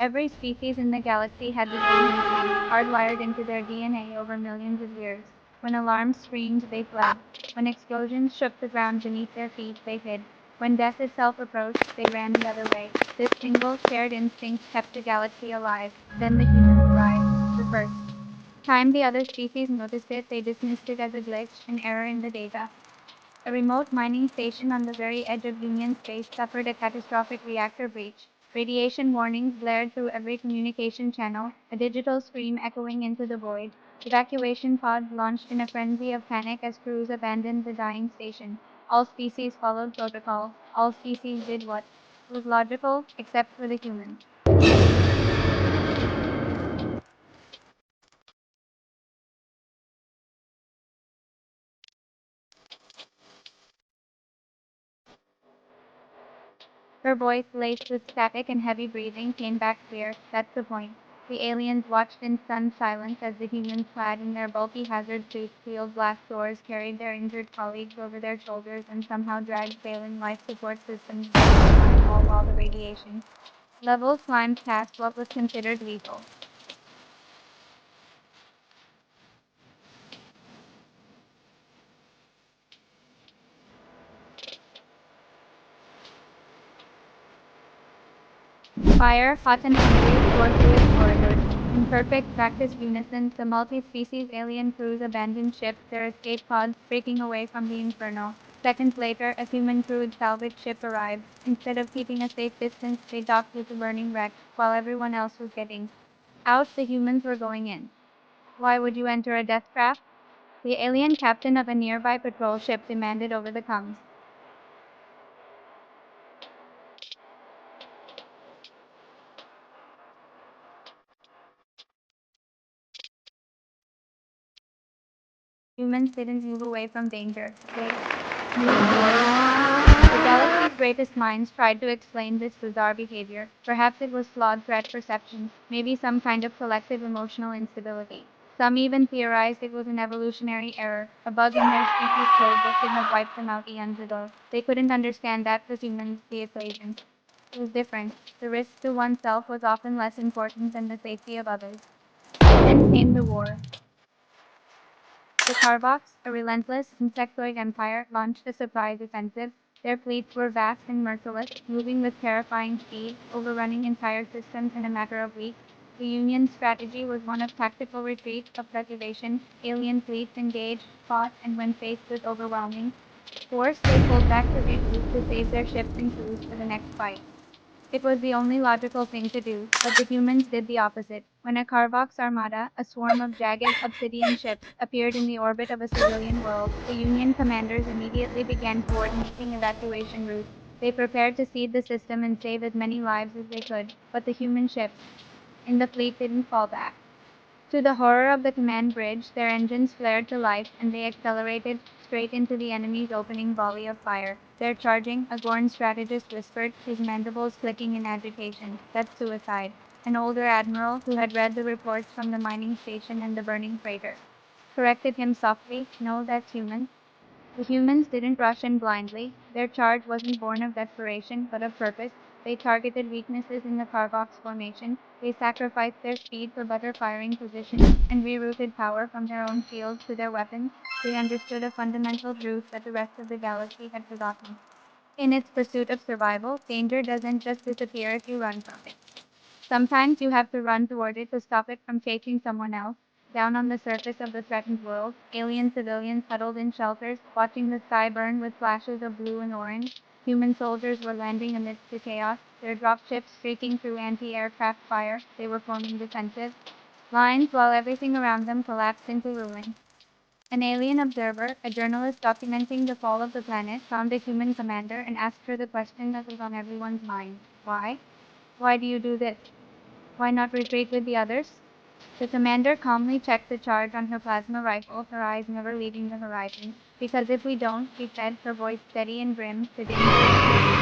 Every species in the galaxy had the same instinct, hardwired into their DNA over millions of years. When alarms screamed, they fled. When explosions shook the ground beneath their feet, they hid. When death itself approached, they ran the other way. This single shared instinct kept the galaxy alive. Then the humans arrived, the first. Time the other species noticed it, they dismissed it as a glitch, an error in the data. A remote mining station on the very edge of Union space suffered a catastrophic reactor breach. Radiation warnings blared through every communication channel, a digital scream echoing into the void. Evacuation pods launched in a frenzy of panic as crews abandoned the dying station. All species followed protocol. All species did what was logical, except for the humans. Her voice, laced with static and heavy breathing, came back clear. That's the point. The aliens watched in stunned silence as the humans, clad in their bulky hazard suits, peeled glass doors, carried their injured colleagues over their shoulders, and somehow dragged failing life support systems down, all while the radiation levels climbed past what was considered lethal. Fire, hot and hungry, tore through its corridors. In perfect practice unison, the multi-species alien crews abandoned ship, their escape pods breaking away from the inferno. Seconds later, a human-crewed salvage ship arrived. Instead of keeping a safe distance, they docked with the burning wreck, while everyone else was getting out. The humans were going in. Why would you enter a death trap? The alien captain of a nearby patrol ship demanded over the comms. Humans didn't move away from danger. They moved towards it. The galaxy's greatest minds tried to explain this bizarre behavior. Perhaps it was flawed threat perception, maybe some kind of collective emotional instability. Some even theorized it was an evolutionary error, a bug in their species code that could have wiped them out eons ago. They couldn't understand that for humans, the equation was different. The risk to oneself was often less important than the safety of others. Then came the war. The Carvox, a relentless insectoid empire, launched a surprise offensive. Their fleets were vast and merciless, moving with terrifying speed, overrunning entire systems in a matter of weeks. The Union's strategy was one of tactical retreat, of preservation. Alien fleets engaged, fought, and when faced with overwhelming force, they pulled back to regroup to save their ships and crews for the next fight. It was the only logical thing to do, but the humans did the opposite. When a Carvox armada, a swarm of jagged obsidian ships, appeared in the orbit of a civilian world, the Union commanders immediately began coordinating evacuation routes. They prepared to seed the system and save as many lives as they could, but the human ships in the fleet didn't fall back. To the horror of the command bridge, their engines flared to life, and they accelerated straight into the enemy's opening volley of fire. They're charging, a Gorn strategist whispered, his mandibles clicking in agitation. That's suicide. An older admiral, who had read the reports from the mining station and the burning freighter, corrected him softly. No, that's human. The humans didn't rush in blindly. Their charge wasn't born of desperation, but of purpose. They targeted weaknesses in the Carvox formation. They sacrificed their speed for better firing positions, and rerouted power from their own shields to their weapons. They understood a fundamental truth that the rest of the galaxy had forgotten. In its pursuit of survival, danger doesn't just disappear if you run from it. Sometimes you have to run toward it to stop it from chasing someone else. Down on the surface of the threatened world, alien civilians huddled in shelters, watching the sky burn with flashes of blue and orange. Human soldiers were landing amidst the chaos, their dropships streaking through anti-aircraft fire. They were forming defensive lines while everything around them collapsed into ruin. An alien observer, a journalist documenting the fall of the planet, found a human commander and asked her the question that was on everyone's mind. Why? Why do you do this? Why not retreat with the others? The commander calmly checked the charge on her plasma rifle, her eyes never leaving the horizon. Because if we don't, she said, her voice steady and grim, the danger is huge.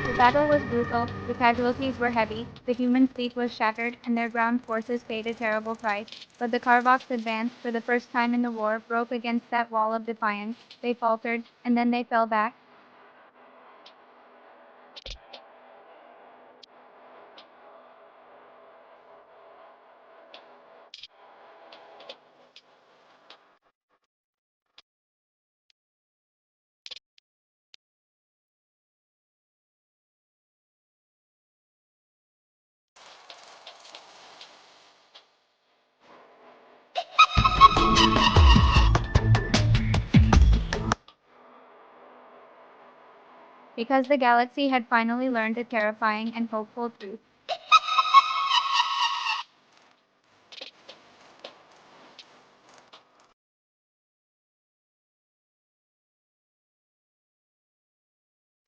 The battle was brutal, the casualties were heavy, the human fleet was shattered, and their ground forces paid a terrible price. But the Carvox advanced, for the first time in the war, broke against that wall of defiance. They faltered, and then they fell back. because the galaxy had finally learned a terrifying and hopeful truth.